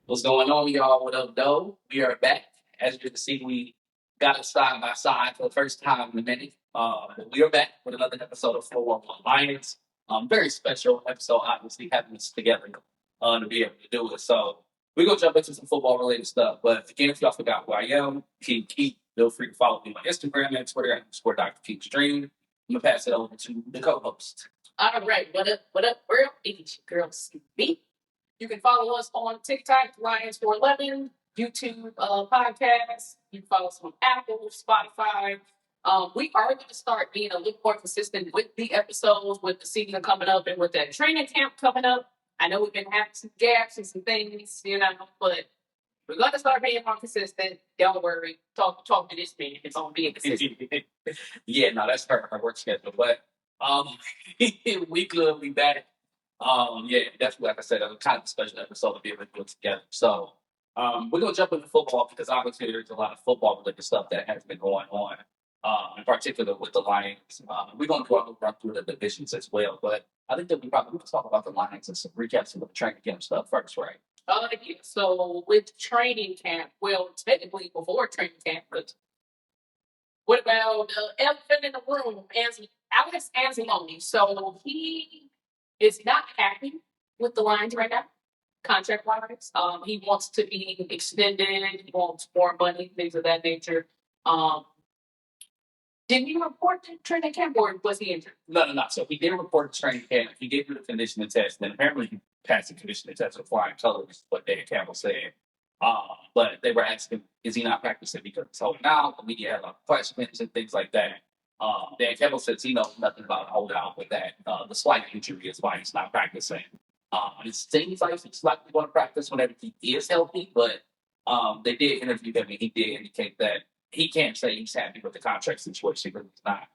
What's going on, y'all? What up, though? We are back. As you can see, we got us side by side for the first time in a minute. We are back with another episode of 411 Lions. Very special episode, obviously, having us together to be able to do it. So we're going to jump into some football related stuff. But again, if y'all forgot who I am, King Keith, feel free to follow me on Instagram and Twitter at Dr. Keith Stream. I'm going to pass it over to the co host. All right, what up, world? It's your girl, CB. You can follow us on TikTok, Lions411, YouTube podcast. You can follow us on Apple, Spotify. We are going to start being a little more consistent with the episodes, with the season coming up and with that training camp coming up. I know we've been having some gaps and some things, but we're going to start being more consistent. Don't worry. Talk to this man. It's on being consistent. Yeah, no, that's her work schedule. But we could be back. Yeah, definitely, like I said, a kind of a special episode to be able to do it together. So we're gonna jump into football because obviously there's a lot of football related stuff that has been going on, in particular with the Lions. We're gonna run through the divisions as well, but I think that we probably will talk about the Lions and some recaps of the training camp stuff first, right? Yeah, so with training camp, well, technically before training camp, but what about the elephant in the room, Alex Anzalone? So he is not happy with the Lions right now, contract wise. He wants to be extended. He wants more money, things of that nature. Did he report to training camp or was he injured? No. So he did report to training camp. He gave you the conditioning test, and apparently he passed the conditioning test with flying colors, is what Dan Campbell said. But they were asking, is he not practicing because he's holding out? The media had a lot of questions and things like that. Dan Campbell says he knows nothing about holdout with that. The slight injury is why he's not practicing. It seems like he's likely going to practice whenever he is healthy, but they did interview him and he did indicate that he can't say he's happy with the contract situation because he's not.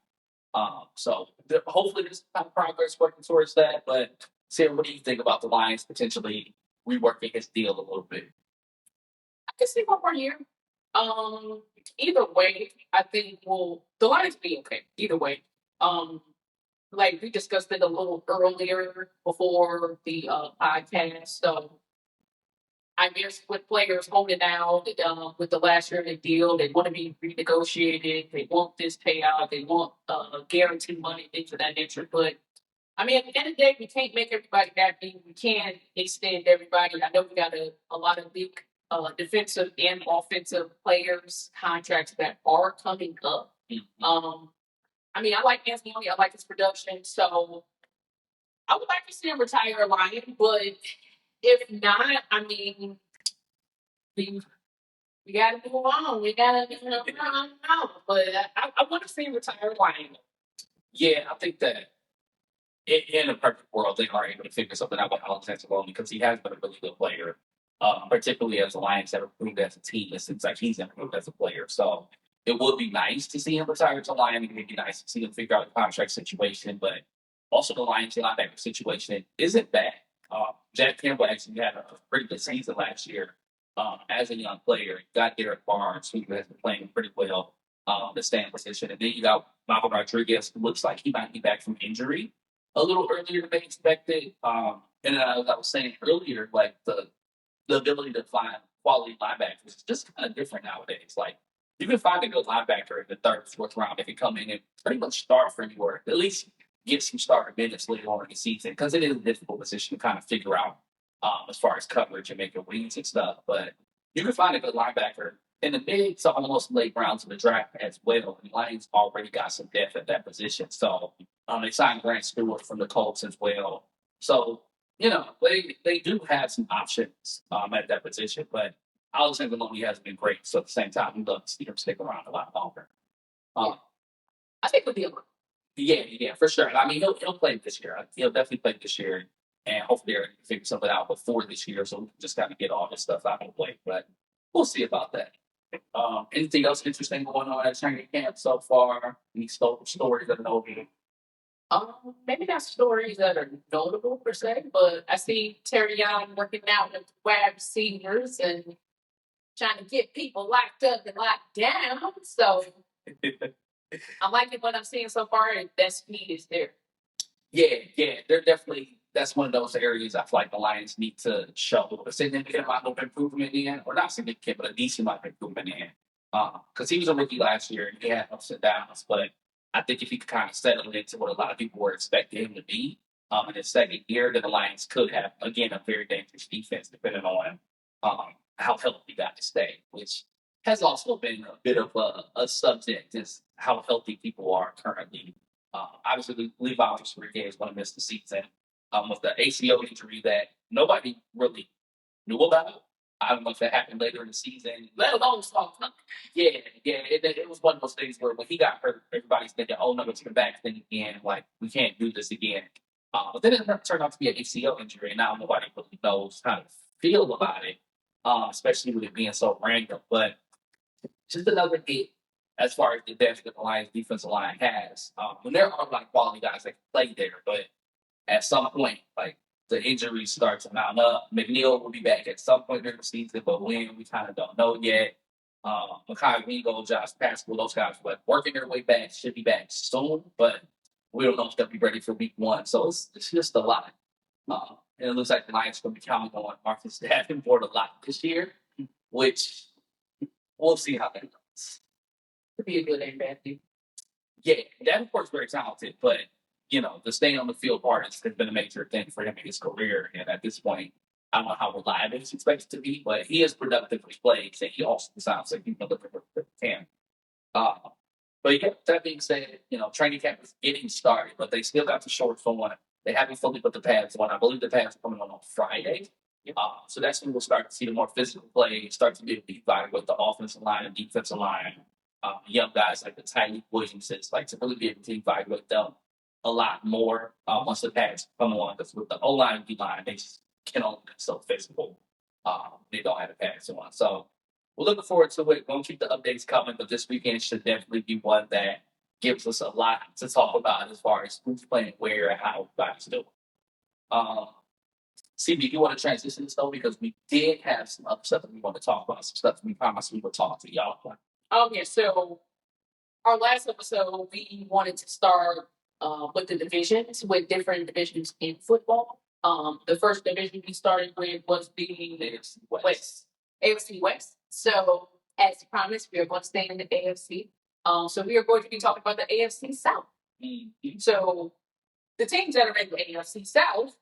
Hopefully there's some progress working towards that. But Sarah, what do you think about the Lions potentially reworking his deal a little bit? I can see one more year. Either way, I think the Lions will be okay. Either way. Like we discussed it a little earlier before the podcast. So I guess with players holding out with the last year of the deal, they want to be renegotiated. They want this payout. They want guaranteed money, things of that nature. But I mean, at the end of the day, we can't make everybody happy. We can't extend everybody. I know we got a lot of big defensive and offensive players contracts that are coming up. I mean, I like Anthony. I like his production. So I would like to see him retire a Lion. But if not, I mean, we got to move on. We got to, But I want to see him retire a Lion. Yeah, I think that in a perfect world, they are able to figure something out with Alex Anzalone because he has been a really good player, particularly as the Lions have improved as a team. It seems like he's improved as a player. So it would be nice to see him retire to Lion. It would be nice to see him figure out the contract situation, but also the Lions linebacker situation isn't bad. Jack Campbell actually had a pretty good season last year as a young player. You got Derek Barnes, who has been playing pretty well the stand position. And then you got Michael Rodriguez, who looks like he might be back from injury a little earlier than they expected. And as I was saying earlier, like the ability to find quality linebackers is just kind of different nowadays. Like you can find a good linebacker in the third, fourth round that can come in and pretty much start for anywhere. At least get some starter minutes later on in the season because it is a difficult position to kind of figure out as far as coverage and making reads and stuff. But you can find a good linebacker in the mid to almost late rounds of the draft as well. And Lions already got some depth at that position. So they signed Grant Stewart from the Colts as well. So, they do have some options at that position. But Alex Anzalone has been great. So at the same time, we'd love to see him stick around a lot longer. I think it'll be a Yeah, for sure. I mean, he'll play this year. He'll definitely play this year. And hopefully they're figure something out before this year. So we can just kind of get all this stuff out of the way. But we'll see about that. Anything else interesting going on at training camp so far? Any stories that are notable? Maybe not stories that are notable per se, but I see Terry Young working out with wide receivers and trying to get people locked up and locked down. So I like it what I'm seeing so far, and that speed is there. Yeah, they're definitely that's one of those areas I feel like the Lions need to show a significant amount of improvement in, or not significant, but a decent amount of improvement in. Because he was a rookie last year and he had ups and downs, but I think if he could kind of settle into what a lot of people were expecting him to be in his second year, then the Lions could have, again, a very dangerous defense depending on how healthy guys stay, which has also been a bit of a subject, is how healthy people are currently. Obviously, Levi Rodriguez is going to miss the season with the ACL injury that nobody really knew about. I don't know if that happened later in the season, let alone small time. Yeah, it was one of those things where when he got hurt, everybody's thinking, "Oh no, it's the back thing again. Like we can't do this again." But then it turned out to be an ACL injury, and now nobody really knows how to feel about it, especially with it being so random. But just another hit as far as the depth that the Lions defensive line has. When there are like quality guys that can play there, but at some point, like the injuries start to mount up. McNeil will be back at some point during the season, but when we kind of don't know yet. Makai Wingo, Josh Pascal, those guys are like working their way back, should be back soon, but we don't know if they'll be ready for week one. So it's just a lot. And it looks like the Lions are going to be counting on Marcus Davenport a lot this year, which we'll see how that goes. To be a good and bad thing. Yeah, Davenport's very talented, but the staying on the field part has been a major thing for him in his career. And at this point, I don't know how reliable he's expected to be, but he is productive when he plays, and he also sounds like he's looking for the can. But yeah, that being said, training camp is getting started, but they still got the shorts on. They haven't fully put the pads on. I believe the pads are coming on Friday. So that's when we'll start to see the more physical play, start to be able to evaluate the offensive line and defensive line. Young guys like the Tylee Williamses, like to really be able to evaluate them a lot more once the pads come on. Because with the O-line and D-line, they just can only be so physical. They don't have the pads on. So we're looking forward to it. We'll keep the updates coming, but this weekend should definitely be one that gives us a lot to talk about as far as who's playing where and how guys do. CB, you want to transition this though? Because we did have some other stuff that we want to talk about, some stuff we promised we would talk to y'all about. Yeah, so our last episode, we wanted to start with the divisions, with different divisions in football. The first division we started with was the AFC West. So, as promised, we are going to stay in the AFC. So we are going to be talking about the AFC South. Mm-hmm. So, the teams that are in the AFC South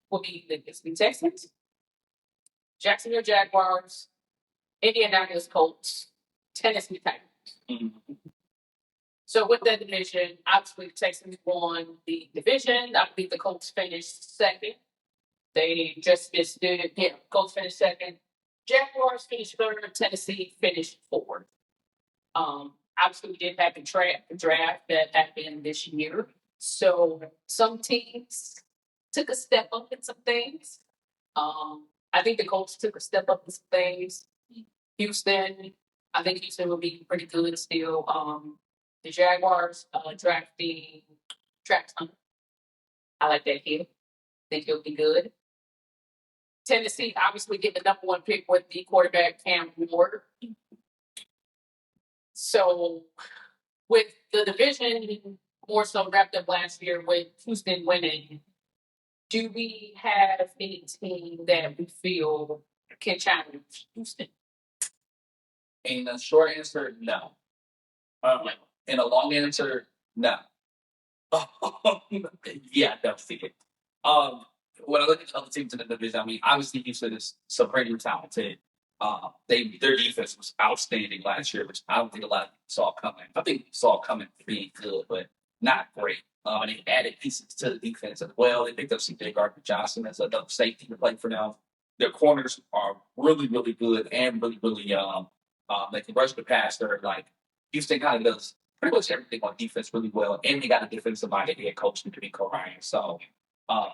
will be the Houston Texans, Jacksonville Jaguars, Indianapolis Colts, Tennessee Titans. Mm-hmm. So with that division, obviously the Texans won the division. I believe the Colts finished second. They just missed it. Yeah, Colts finished second. Jaguars finished third. Tennessee finished fourth. Obviously we did have the draft that happened this year. So some teams took a step up in some things. I think the Colts took a step up in some things. Houston, I think Houston will be pretty good still. The Jaguars drafting Travis Hunter. I like that kid. Think he'll be good. Tennessee obviously getting the number one pick with the quarterback Cam Ward. So with the division more so wrapped up last year with Houston winning, do we have any team that we feel can challenge Houston? And a short answer, no. And a long answer, no. Yeah, I don't see it. When I look at other teams in the division, I mean, obviously Houston is supremely talented. Their defense was outstanding last year, which I don't think a lot of people saw coming. I think saw coming pretty good, but not great. And they added pieces to the defense as well. They picked up C.J. Gardner-Johnson as another safety to play for them. Their corners are really, really good and really, really they can rush the passer. Like Houston kind of does pretty much everything on defense really well, and they got a defensive minded head coach in D'Amico Ryan. So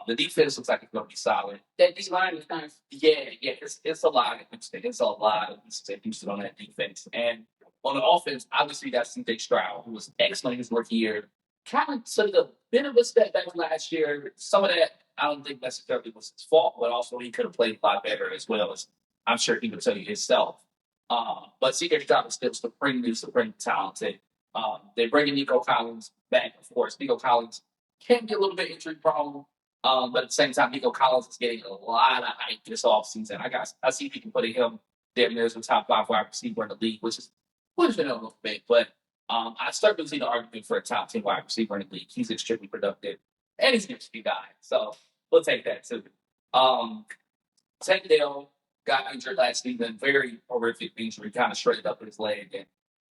the defense looks like it's going to be solid. That D line is kind of it's a lot of Houston. It's a lot of Houston on that defense, and on the offense, obviously that's C.J. Stroud, who was excellent his rookie year. Kind of took a bit of a step back last year. Some of that I don't think necessarily was his fault, but also he could have played a lot better as well, as I'm sure he would tell you himself. But C.J. Stroud is still supremely talented. They're bringing Nico Collins back, of course. Nico Collins can be a little bit injury prone. But at the same time, Nico Collins is getting a lot of hype this offseason. I see people putting him damn near as a top 5 wide receiver in the league, which is pushing it a little bit. But I start to see the argument for a top 10 wide receiver in the league. He's extremely productive, and he's an interesting guy. So we'll take that too. Um, Tank Dell got injured last season, very horrific injury, kind of straightened up his leg, and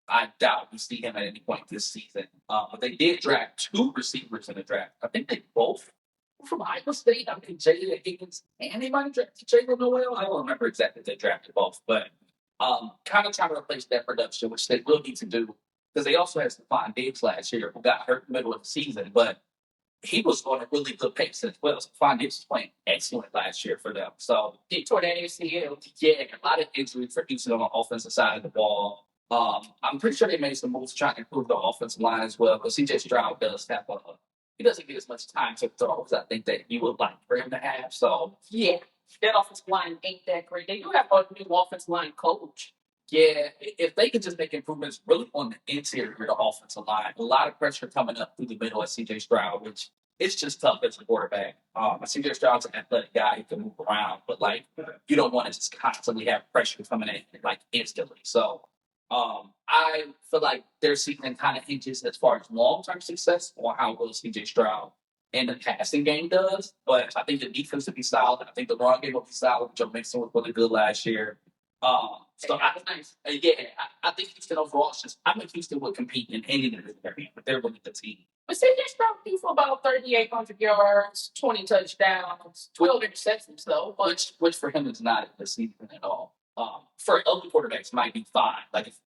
I doubt we see him at any point this season. But they did draft 2 receivers in the draft. I think they both were from Iowa State. I think Jalen Higgins and they might have drafted Jalen Noel. I don't remember exactly if they drafted both, but kind of trying to replace that production, which they will need to do because they also had Stephon Diggs last year who got hurt in the middle of the season, but he was on a really good pace as well. Stephon Diggs was playing excellent last year for them. So He tore that ACL. yeah, a lot of injuries for Houston on the offensive side of the ball. I'm pretty sure they made some moves to try to improve the offensive line as well. Because CJ Stroud does have he doesn't get as much time to throw as I think that you would like for him to have. So Yeah, that offensive line ain't that great. They do have a new offensive line coach. yeah, if they could just make improvements really on the interior of the offensive line, a lot of pressure coming up through the middle of CJ Stroud, which it's just tough as a quarterback. CJ Stroud's an athletic guy who can move around, but like you don't want to just constantly have pressure coming in like instantly. So I feel like their season kind of hinges as far as long term success on how well CJ Stroud and the passing game does. But I think the defense will be solid. I think the run game will be solid. Joe Mixon was really good last year. Yeah, I think Houston overall is just. I think Houston would compete in any division they're in, but they're really the team. But CJ Stroud threw for about 3,800 yards, 20 touchdowns, 12 interceptions, though. But Which for him is not a season at all. For other quarterbacks might be fine. Like if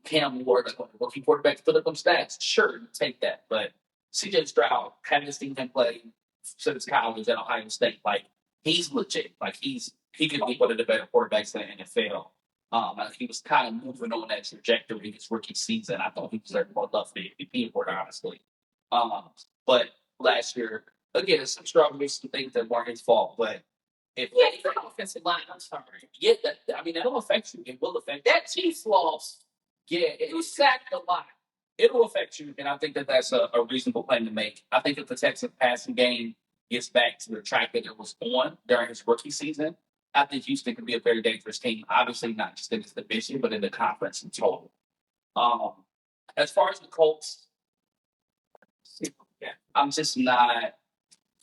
Cam Ward, like a rookie quarterback, fill up them stats, sure, you take that. But CJ Stroud, haven't seen him play since college at Ohio State. Like he's legit. Like he could be one of the better quarterbacks in the NFL. He was kind of moving on that trajectory his rookie season. I thought he deserved more love for the MVP award, honestly. But last year, again, some struggles, some things that weren't his fault. But if yeah, he's an offensive line. I'm sorry. yeah, that'll affect you. It will affect That Chiefs loss, yeah, you sacked a lot. it'll affect you, and I think that that's a reasonable claim to make. I think if the Texas passing game gets back to the track that it was on during his rookie season, I think Houston could be a very dangerous team. Obviously, not just in this division, but in the conference in total. Um, as far as the Colts, yeah, I'm just not.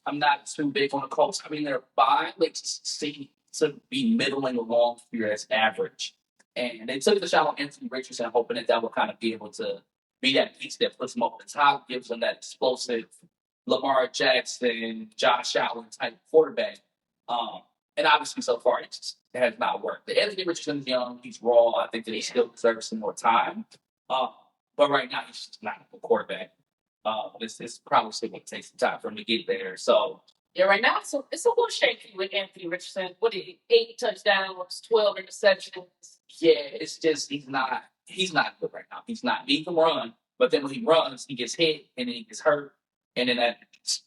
I'm not too big on the Colts. I mean, they're fine. They just seem to be middling along here as average. And they took the shot on Anthony Richardson, hoping that would kind of be able to be that piece that puts them over the top, gives them that explosive Lamar Jackson, Josh Allen type quarterback. And obviously, so far, it has not worked. The Anthony Richardson's young. He's raw. I think that he still deserves some more time. But right now, he's just not a quarterback. It's probably still going to take some time for him to get there. So Yeah, right now it's a little shaky with Anthony Richardson. What did he? 8 touchdowns, 12 interceptions. yeah, it's just he's not good right now. He's not. He can run, but then when he runs, he gets hit and then he gets hurt, and then that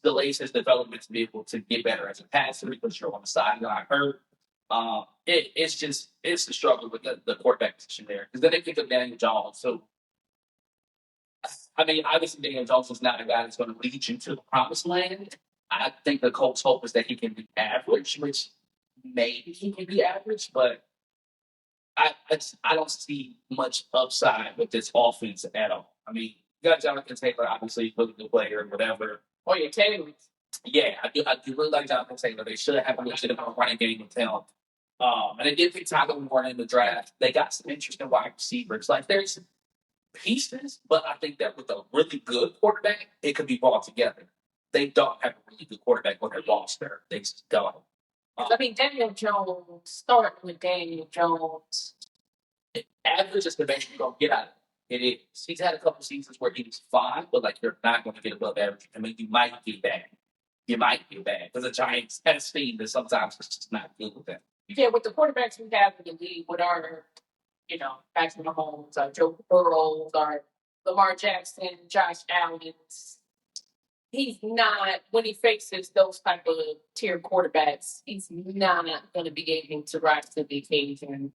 delays his development to be able to get better as a passer because you're on the sideline hurt. It's the struggle with the quarterback position there because then they pick up Daniel Jones. So I mean, obviously Daniel Jones is not a guy that's going to lead you to the promised land. I think the Colts' hope is that he can be average, which maybe he can be average, but I don't see much upside with this offense at all. I mean, you got Jonathan Taylor, obviously, really good player, whatever. Oh, yeah, Taylor. Yeah, I do really like Jonathan Taylor. They should have a legitimate running game with him. And they did pick Tyler Warren in the draft. They got some interesting wide receivers. Like, there's pieces, but I think that with a really good quarterback, it could be brought together. They don't have a really good quarterback on their roster. They just don't. I mean, Daniel Jones, starting with Daniel Jones. Average is the best you're going to get out of it. It is. He's had a couple seasons where he was fine, but like you're not going to get above average. I mean, you might get bad. You might get bad because the Giants have seen that sometimes it's just not good with them. Yeah, with the quarterbacks we have in the league, with our, Patrick Mahomes, our Joe Burrow, our Lamar Jackson, Josh Allen, he's not, when he faces those type of tier quarterbacks, he's not going to be able to rise to the occasion.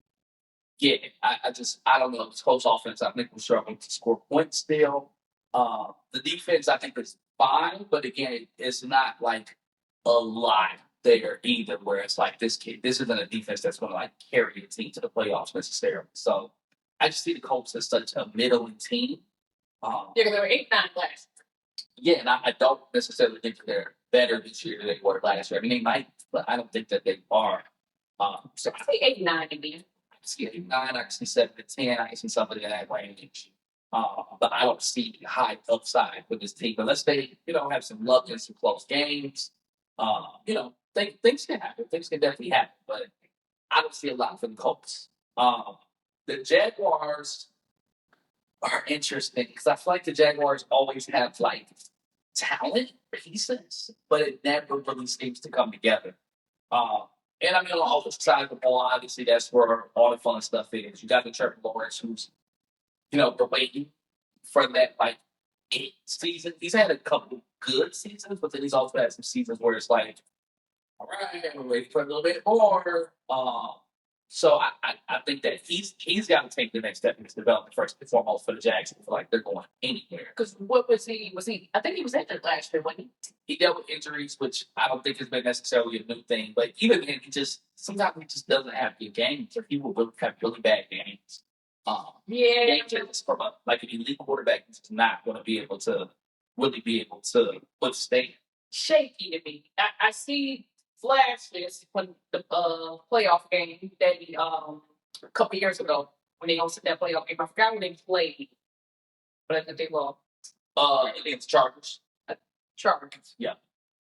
Yeah, I don't know. This Colts offense, I think we're struggling to score points still. The defense, I think, is fine, but again, it's not like a lot there either, where it's like this isn't a defense that's going to like carry a team to the playoffs necessarily. So I just see the Colts as such a middling team. Yeah, they were 8-9 last. Yeah, and I don't necessarily think they're better this year than they were last year. I mean, they might, but I don't think that they are. So I say 8-9 again. I can see 8-9, I can see 7-10, I can see somebody in that range. But I don't see high upside with this team unless they, have some luck in some close games. Things can happen. Things can definitely happen, but I don't see a lot from the Colts. The Jaguars are interesting because I feel like the Jaguars always have like talent pieces, but it never really seems to come together. And I mean, on the offensive side of the ball, obviously that's where all the fun stuff is. You got the Trevor Lawrence, who's the waiting for that like 8 season. He's had a couple good seasons, but then he's also had some seasons where it's like, all right, we're waiting for a little bit more. So I think that he's got to take the next step in his development first and foremost for the Jags. I feel like they're going anywhere. Because what was he? I think he was injured last year, wasn't he? He dealt with injuries, which I don't think has been necessarily a new thing. But even then, sometimes he just doesn't have good games, or he will have really bad games. Yeah, games from like an elite quarterback is not going to be able to really be able to withstand. Shaky to me. I see flashes when the playoff game that he a couple years ago when they hosted that playoff game. I forgot when they played, but I think they lost. Against Chargers. Chargers. Yeah.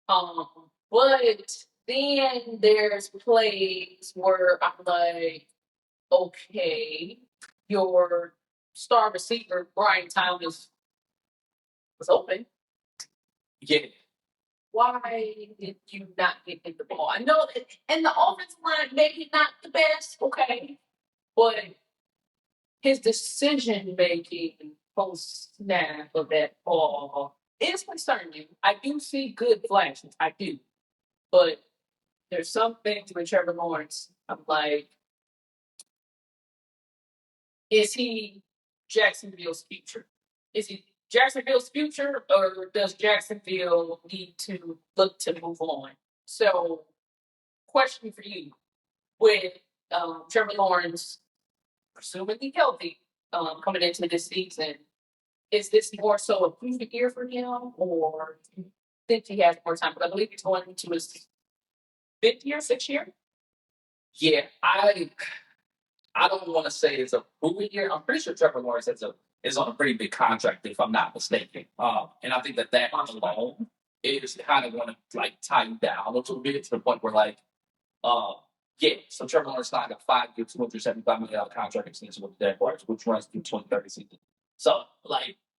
But then there's plays where I'm like, okay, your star receiver Brian Thomas was open. Yeah. Why did you not get in the ball? I know, and the offensive line maybe not the best, okay, but his decision making post snap of that ball is concerning. I do see good flashes, I do, but there's some things with Trevor Lawrence. I'm like, is he Jacksonville's future? Is he Jacksonville's future, or does Jacksonville need to look to move on? So, question for you: with Trevor Lawrence presumably healthy coming into this season, is this more so a prove year for him, or do you think he has more time? Because I believe he's going into his 6th year. Yeah, I don't want to say it's a proven year. I'm pretty sure Trevor Lawrence is on a pretty big contract, if I'm not mistaken. And I think that alone is kind of going to like tighten down a little bit to the point where so Trevor Lawrence signed a 5-year, $275 million contract extension with the Jaguars, which runs through 2030 season. So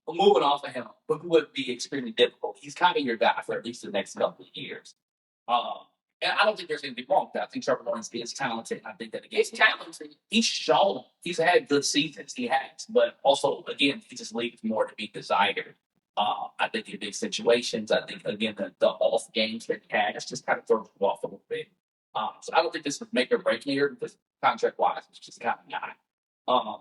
moving off of him, but would be extremely difficult. He's kind of your guy for at least the next couple of years. And I don't think there's anything wrong with that. I think Trevor Lawrence is talented. I think that again, He's talented. He's shown he's had good seasons. He has, but also again, he just leaves more to be desired. I think in big situations, I think again the off games that he has just kind of throws him off a little bit. So I don't think this would make or break here because contract wise, it's just kind of not.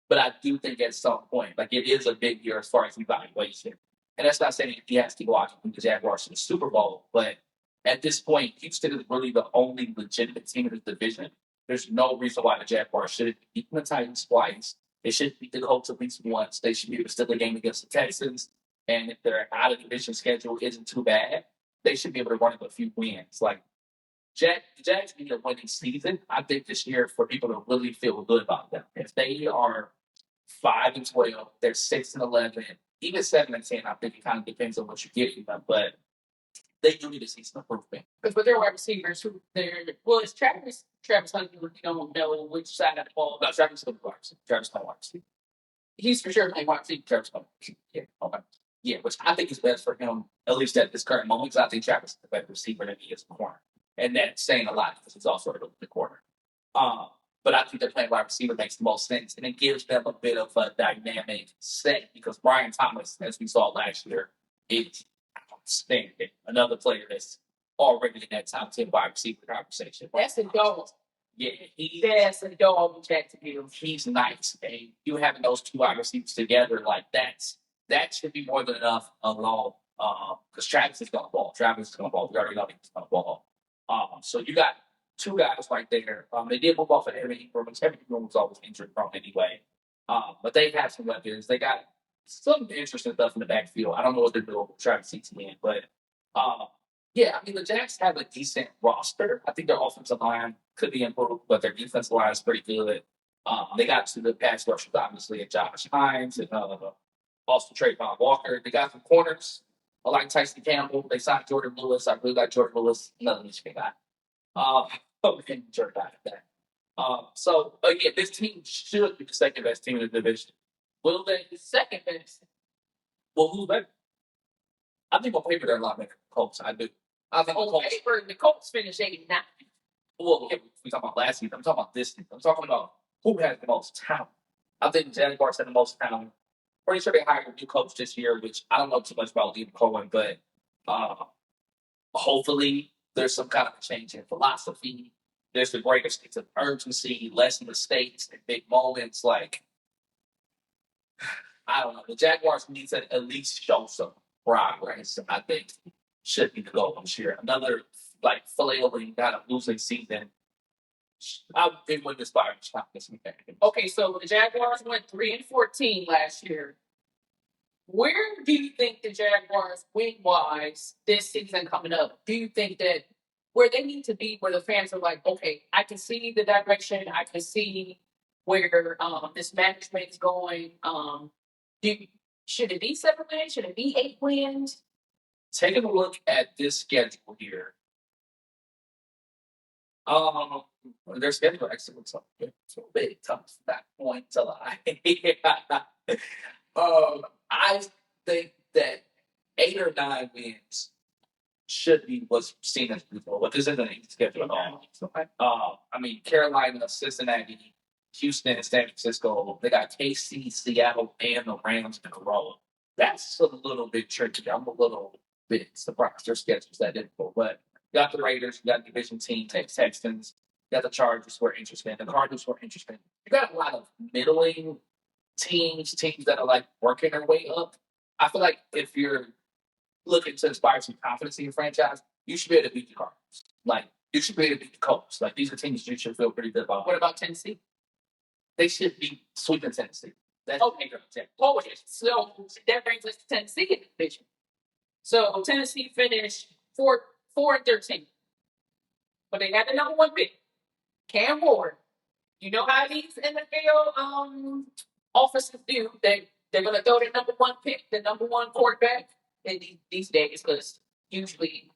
But I do think at some point, it is a big year as far as evaluation. And that's not saying he has to go out and the Jaguars to the Super Bowl, but at this point, Houston is really the only legitimate team in the division. There's no reason why the Jaguars shouldn't beat the Titans twice. They should beat the Colts at least once. They should be able to steal a game against the Texans. And if their out of division schedule isn't too bad, they should be able to run up a few wins. The Jags need a winning season. I think this year for people to really feel good about them. If they are 5-12, they're 6-11, even 7-10. I think it kind of depends on what you get from them, but they do need to see some improvement. Because with their wide receivers, it's Travis Hunter. You don't know which side of the ball. No, Travis Hunter. Travis Hunter. He's for sure playing wide receiver. Travis Hunter. Yeah, okay. Yeah, which I think is best for him, at least at this current moment, because I think Travis is the better receiver than he is in the corner. And that's saying a lot because he's also the corner. But I think they're playing wide receiver makes the most sense. And it gives them a bit of a dynamic set because Brian Thomas, as we saw last year, is outstanding. Another player that's already in that top 10 wide receiver conversation. That's a dog. Yeah, that's a dog in Jacksonville. He's nice. And you having those two wide receivers together, that should be more than enough alone Because Travis is gonna ball. Travis is gonna ball. We already know he's gonna ball. So you got two guys right there. They did move off of Evan Ingram, which Evan Ingram was always injury prone anyway. But they have some weapons. They got some interesting stuff in the backfield. I don't know what they're doing with Travis Etienne, but yeah, I mean the Jacks have a decent roster. I think their offensive line could be improved, but their defensive line is pretty good. They got to the pass rushers, obviously, and Josh Hines and also Trayvon Walker. They got some corners. I like Tyson Campbell. They signed Jordan Lewis. I really like Jordan Lewis. Another Michigan guy. Jordan guy at that. So again, this team should be the second best team in the division. Will they? The second best. Well, who's better? I think on paper they're a lot better than the Colts. I do. I think On paper, the Colts finished 89. Well, if we talk about last season, I'm talking about this season. I'm talking about who has the most talent. I think Jaguars had the most talent. Pretty sure they hired a new coach this year, which I don't know too much about Liam Cohen, but hopefully there's some kind of a change in philosophy. There's the greater sense of urgency, less mistakes and big moments. Like, I don't know. The Jaguars need to at least show some progress. I think should be the goal this year. Another flailing kind of losing season. I've been with this by this weekend. Okay, so the Jaguars went 3-14 last year. Where do you think the Jaguars win-wise this season coming up? Do you think that where they need to be, where the fans are like, okay, I can see the direction, I can see where this management is going. Should it be 7 wins? Should it be 8 wins? Taking a look at this schedule here. Their schedule actually looks like it's a bit tough at that point to lie. I think that 8 or 9 wins should be what's seen as reasonable, but this isn't an easy schedule at all. I mean, Carolina, Cincinnati, Houston, and San Francisco, they got KC, Seattle, and the Rams in a row. That's a little bit tricky. I'm a little bit surprised their schedule's that difficult, but you got the Raiders, you got the division team, Texans, you got the Chargers who are interesting, the Cardinals who are interesting. You got a lot of middling teams that are like working their way up. I feel like if you're looking to inspire some confidence in your franchise, you should be able to beat the Cardinals. Like, you should be able to beat the Colts. Like, these are teams you should feel pretty good about. What about Tennessee? They should be sweeping Tennessee. That's okay. So that brings us to Tennessee in the division. So Tennessee finished 4-13. But they had the number 1 pick, Cam Ward. You know how these NFL officers do. They're going to throw the number 1 pick, the number 1 quarterback in these days, because usually,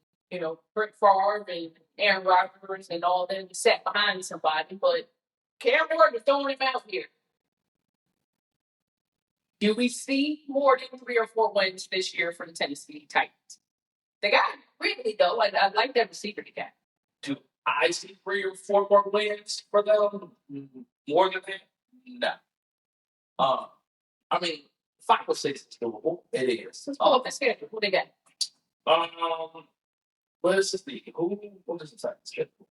Brett Favre and Aaron Rodgers and all them sat behind somebody. But Cam Ward is throwing him out here. Do we see more than 3 or 4 wins this year for the Tennessee Titans? They got Ridley, though. I like that receiver they got. Do I see 3 or 4 more wins for them? More than that? No. I mean, 5 or 6 is doable. It is. Let's pull up the schedule. Who they got? Let's just see. What is the Titans schedule?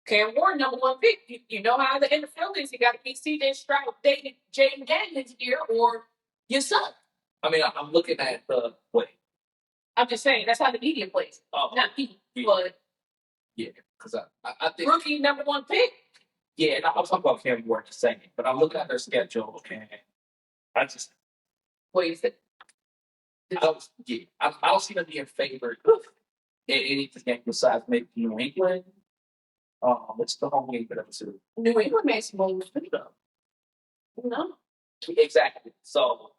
Cam Ward, number 1 pick. You know how the NFL is. You got to be C.J. Stroud, David Jaden Daniels here, or you suck. I mean, I'm looking at the wait. I'm just saying that's how the media plays. Not me, but yeah, because I think rookie number 1 pick. Yeah, and I'll talk about Cam Ward in a second, but I'm looking at their schedule and I just wait. Is it? I don't see them being favored in any game besides maybe New England. It's the home game for them too. New England makes some moves. No. Exactly. So,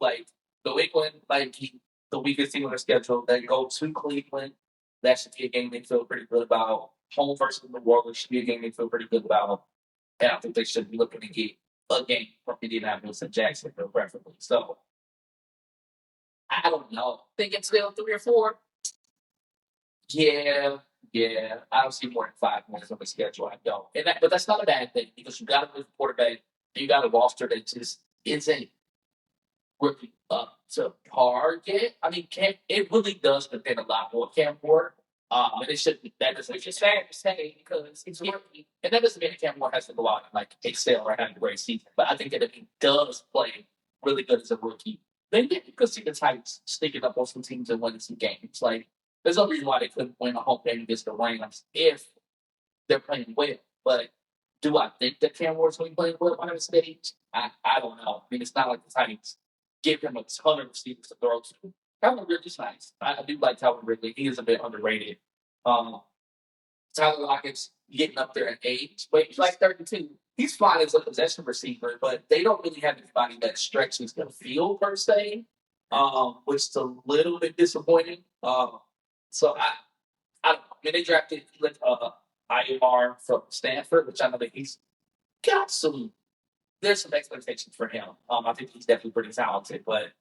New England, the weakest team on their schedule, they go to Cleveland. That should be a game they feel pretty good about. Home versus New Orleans should be a game they feel pretty good about. And I think they should be looking to get a game from Indianapolis and Jacksonville, preferably. So, I don't know. Think it's still 3 or 4? Yeah. I don't see more than 5 wins on the schedule. I don't. But that's not a bad thing because you got a good quarterback and you got a roster that just isn't working up to par yet. I mean, it really does depend a lot on Cam Ward. And it should be that doesn't. Which is fair to say because it's rookie. And that doesn't mean Cam Ward has to go out and excel or have a great season. But I think that if he does play really good as a rookie, Then you could see the Titans sneaking up on some teams and winning some games. Like, there's no reason why they couldn't win a home game against the Rams if they're playing well. But do I think that Cam Ward's going to be playing well on the stage? I don't know. I mean, it's not like the Titans give him a ton of receivers to throw to. Calvin Ridley's nice. I do like Calvin Ridley. He is a bit underrated. Um, Tyler Lockett's getting up there in age, but he's like 32. He's fine as a possession receiver, but they don't really have anybody that stretches the field per se, which is a little bit disappointing. So I don't know. I mean, they drafted IMR from Stanford, which I know that he's got some. There's some expectations for him. I think he's definitely pretty talented, but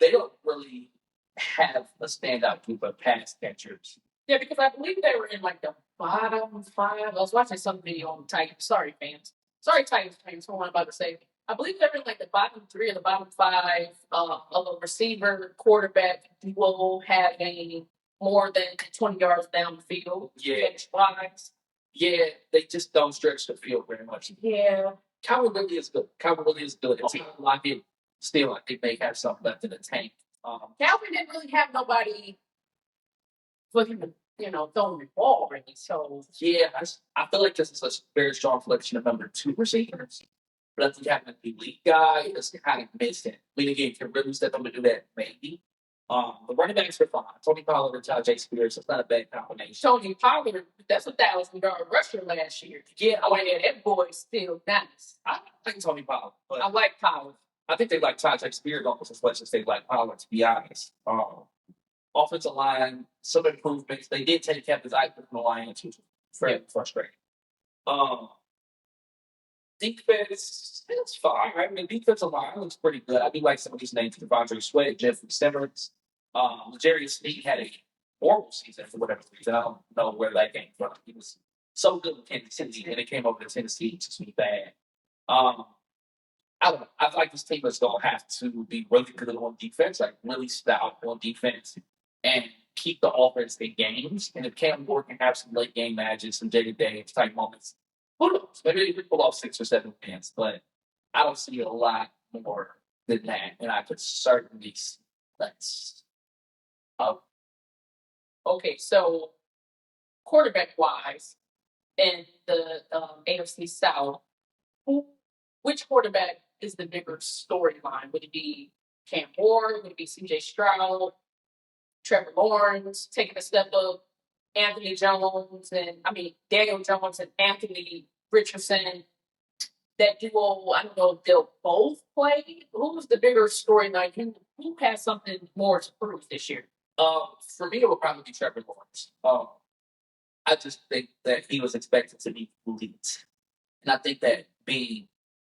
they don't really have a standout group of pass catchers. Yeah, because I believe they were in like the bottom five. I was watching some video on Titans. Sorry, fans. Sorry, Titans fans. What I'm about to say. I believe they were in like the bottom three or the bottom five of a receiver quarterback duo having more than 20 yards down the field. Yeah. Wise. Yeah, they just don't stretch the field very much. Yeah. Calvin Ridley is good. Calvin Ridley is good. It's not like it. Still, I think they have something left in the tank. Calvin didn't really have nobody for him to, throwing the ball really. So yeah, I feel like this is a very strong selection of number two receivers. But if you have an elite guy, it's kind of missed it. I mean, again, can really step up and do that, maybe. The running backs are fine. Tony Pollard and Tajay Spears, it's not a bad combination. Tony Pollard, that's a 1,000-yard rusher last year. Yeah, that boy's still nice. I like Tony Pollard, but I like Pollard. I think they like Tajay Spears almost as much as they like Pollard, to be honest. Offensive line, some improvements. They did take Captain Ike from the Lions, which was very frustrating. Defense, it's fine. I mean, defensive line looks pretty good. I do like some of these names: Devondre Sweat, Jeffrey Simmons. Jerry Sneed had a horrible season for whatever reason. I don't know where that came from. He was so good with Tennessee, and it came over to Tennessee to be bad. I don't know. I feel like this team is going to have to be really good on defense, like really stout on defense, and keep the offense in games. And if Cam Ward can have some late game matches, some Jaden Daniels type moments, who knows? Maybe they could pull off 6 or 7 wins, but I don't see a lot more than that. And I could certainly see less. Okay, so quarterback wise, in the AFC South, which quarterback is the bigger storyline? Would it be Cam Ward? Would it be CJ Stroud? Trevor Lawrence taking a step up? Anthony Jones Daniel Jones and Anthony Richardson? That duo, I don't know if they'll both play. Who's the bigger storyline? Who has something more to prove this year? For me, it would probably be Trevor Lawrence. I just think that he was expected to be elite. And I think that being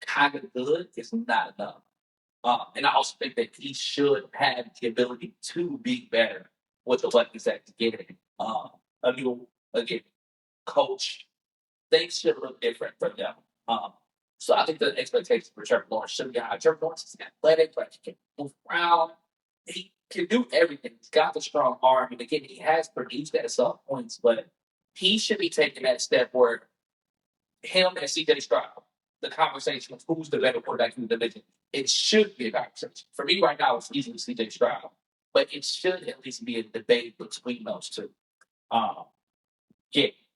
kind of good is not enough. And I also think that he should have the ability to be better with the weapons that he's getting. A new, again, coach, things should look different for them. So I think the expectations for Trevor Lawrence should be high. Trevor Lawrence is athletic, but he can move around. He can do everything. He's got the strong arm. And again, he has produced at some points, but he should be taking that step where him and CJ Stroud, the conversation of who's the better quarterback in the division, it should be a conversation. For me right now, it's easily CJ Stroud, but it should at least be a debate between those two.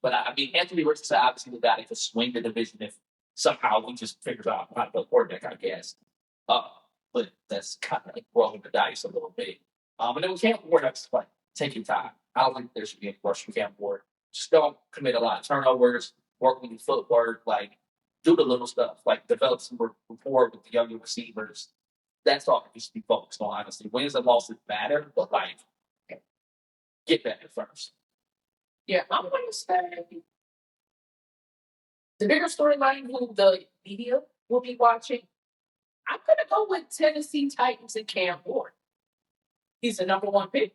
But I mean, Anthony Richardson obviously the guy that could swing the division if somehow we just figure out how to play quarterback, I guess. But that's kind of like rolling the dice a little bit. And then with Cam Ward, that's like taking time. I don't think there should be any rush from Cam Ward. Just don't commit a lot of turnovers, work with your footwork, like do the little stuff, like develop some rapport with the younger receivers. That's all you should be focused on, honestly. Wins and losses matter, but like get better first. Yeah, I'm going to say the bigger storyline who the media will be watching. I'm going to go with Tennessee Titans and Cam Ward. He's the number one pick.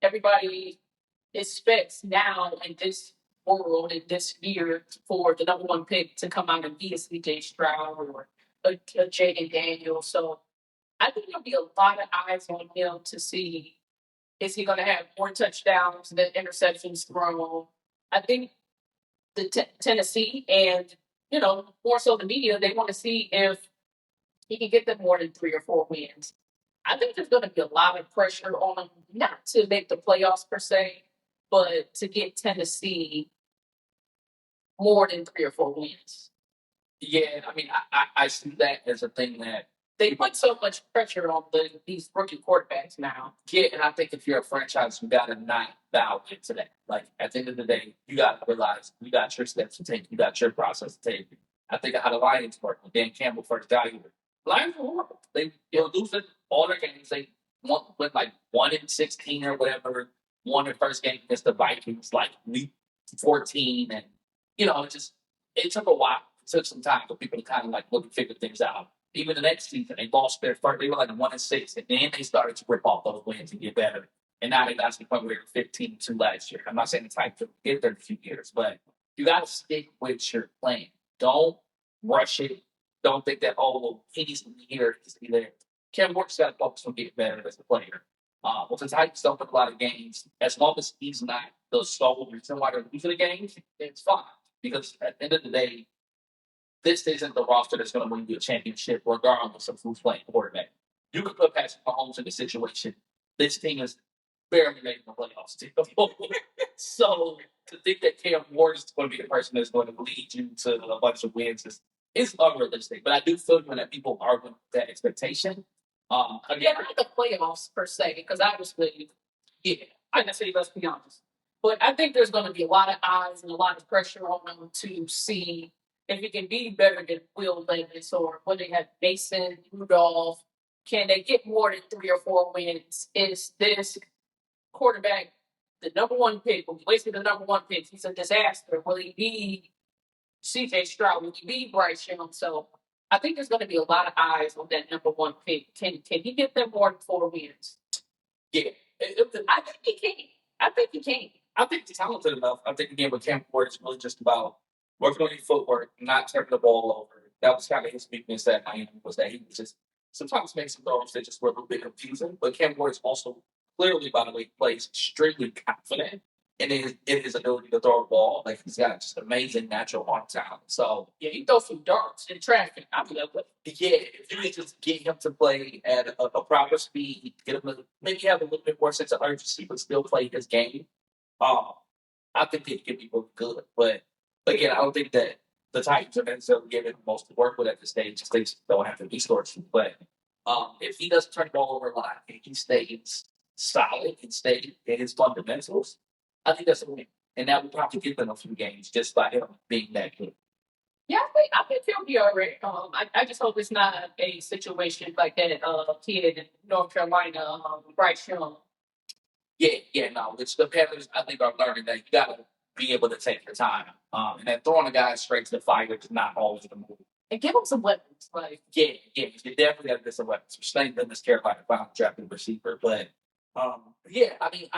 Everybody expects now in this world, in this year, for the number one pick to come out and be a CJ Stroud or a Jaden Daniels. So I think there'll be a lot of eyes on him to see, is he going to have more touchdowns than interceptions thrown? I think the Tennessee and, more so the media, they want to see if he can get them more than 3 or 4 wins. I think there's going to be a lot of pressure on them, not to make the playoffs per se, but to get Tennessee more than 3 or 4 wins. Yeah, I mean, I see that as a thing that They put so much pressure on these rookie quarterbacks now. yeah, and I think if you're a franchise, you gotta not bow into that. Like at the end of the day, you gotta realize you got your steps to take, you got your process to take. I think of how the Lions work when Dan Campbell first got here. Lions were horrible. They lose all their games. They went like 1-16 or whatever. Won their first game against the Vikings like week 14, and it took a while. It took some time for people to kind of like look and figure things out. Even the next season, they lost their first. They were like 1-6, and then they started to rip off those wins and get better. And now they got to the point where they're 15-2 last year. I'm not saying it's like to get there in a few years, but you got to stick with your plan. Don't rush it. Don't think that he needs to be here, he needs to be there. Cam Works got to focus on getting better as a player. Well, the Titans don't win a lot of games. As long as he's not the sole reason why they're losing the games, it's fine. Because at the end of the day, this isn't the roster that's going to win you a championship, regardless of who's playing quarterback. You could put Patrick Mahomes in the situation. This team is barely making the playoffs. So to think that Cam Ward is going to be the person that's going to lead you to a bunch of wins is unrealistic. But I do feel that people are going with that expectation. Again, not the playoffs per se, because obviously, yeah, I can say let's be honest. But I think there's going to be a lot of eyes and a lot of pressure on them to see if it can be better than Will Levis or when they have Mason, Rudolph. Can they get more than 3 or 4 wins? Is this quarterback the number one pick? Will he wasted the number one pick? He's a disaster. Will he be CJ Stroud? Will he be Bryce Young? So I think there's going to be a lot of eyes on that number one pick. Can he get them more than 4 wins? Yeah, I think he can. I think he can. I think he's talented enough. I think again with Cam Ward, it's really just about working on his footwork, not turning the ball over. That was kind of his weakness at Miami, was that he was just sometimes makes some throws that just were a little bit confusing. But Cam Ward is also clearly, by the way, plays extremely confident in his ability to throw a ball. Like he's got just amazing natural arm talent. So yeah, he throws some darts in traffic. I love it. Yeah, if you could just get him to play at a proper speed, get him to maybe have a little bit more sense of urgency, but still play his game. I think he could be really good. But again, I don't think that the Titans are necessarily giving him most to work with at this stage. They don't have to be scored. But if he doesn't turn the ball over a lot and he stays solid and stays in his fundamentals, I think that's a win. And that would probably give them a few games just by him being that good. Yeah, I think he'll be all right. I just hope it's not a situation like that kid in North Carolina, Bryce Young. Yeah, no. It's the Panthers, I think, are learning that you got to be able to take your time. And then throwing a guy straight to the fire is not always the move. And give him some weapons. Like Yeah, you definitely got to get some weapons. Thank goodness Carolina found drafting receiver. But yeah, I mean,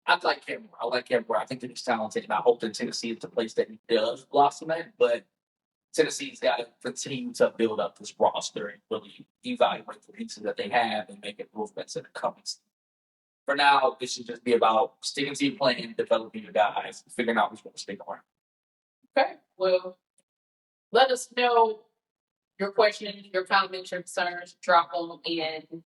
I like him. I like him. I think that he's talented, and I hope that Tennessee is the place that he does blossom at. But Tennessee's got to continue to build up this roster and really evaluate the pieces that they have and make improvements in the coming season. For now, this should just be about sticking to your plan, developing your guys, figuring out who's going to stick around. Okay, well, let us know your questions, your comments, your concerns. Drop them in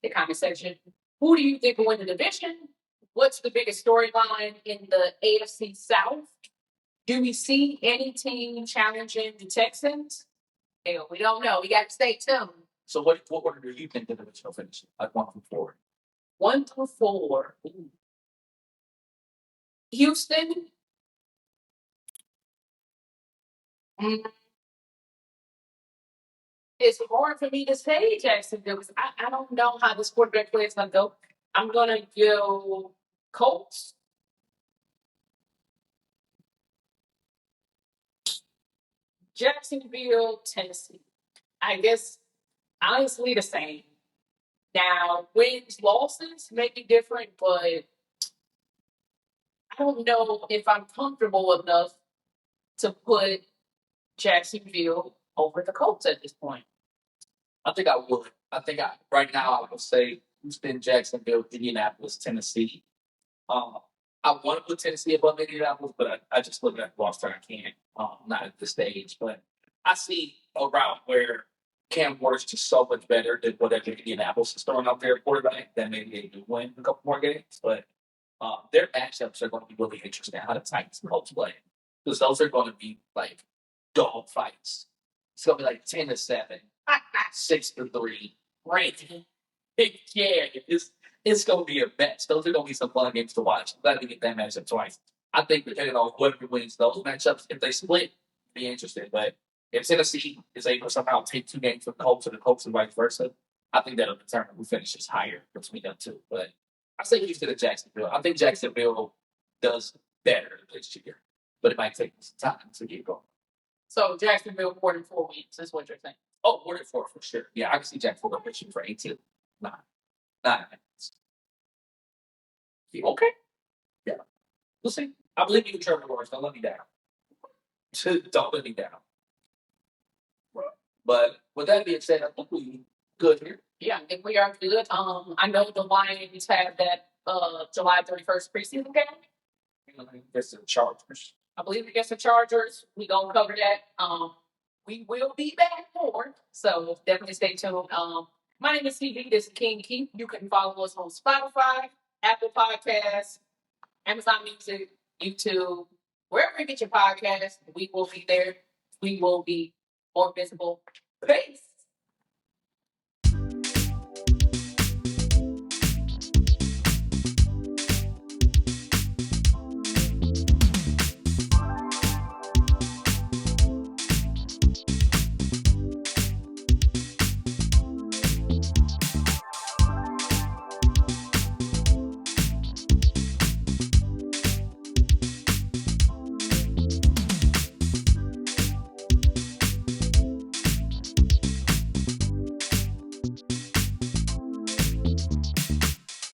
the comment section. Who do you think will win the division? What's the biggest storyline in the AFC South? Do we see any team challenging the Texans? Hell, we don't know. We got to stay tuned. So, what order do you think the division will finish? Like 1 through 4? 1 through 4. Ooh. Houston. It's hard for me to say Jacksonville because I don't know how this quarterback play is going to go. I'm going to go Colts. Jacksonville, Tennessee. I guess honestly the same. Now, wins, losses may be different, but I don't know if I'm comfortable enough to put Jacksonville over the Colts at this point. I think I would. Right now I would say Houston, Jacksonville, Indianapolis, Tennessee. I want to put Tennessee above Indianapolis, but I just look at the roster. I can't. Not at this stage, but I see a route where Cam Ward's just so much better than whatever Indianapolis is throwing out there quarterback that maybe they do win a couple more games. But their matchups are going to be really interesting how the Titans and Colts play because those are going to be like dog fights. It's going to be like 10-7, 6-3, right? Yeah, it's going to be a mess. Those are going to be some fun games to watch. I'm glad we get that matchup twice. I think depending on whoever wins those matchups, if they split, be interesting. But if Tennessee is able to somehow take 2 games from the Colts and the Colts and vice versa, I think that'll determine who finishes higher between them two. But I say Houston and Jacksonville. I think Jacksonville does better this year, but it might take some time to get going. So Jacksonville 4-4 wins is what you're saying. Oh, 4-4 for sure. Yeah, I can see Jacksonville pitching for 18. 9 minutes. Okay. Yeah. We'll see. I believe you, Trevor Lawrence. Don't let me down. Don't let me down. But with that being said, I think we good here. Yeah, I think we are good. I know the Lions have that July 31st preseason game. Against the Chargers. I believe against the Chargers. We gonna cover that. We will be back more, so definitely stay tuned. My name is TV. This is King Keith. You can follow us on Spotify, Apple Podcasts, Amazon Music, YouTube, wherever you get your podcast. We will be there. We will be more visible. Peace.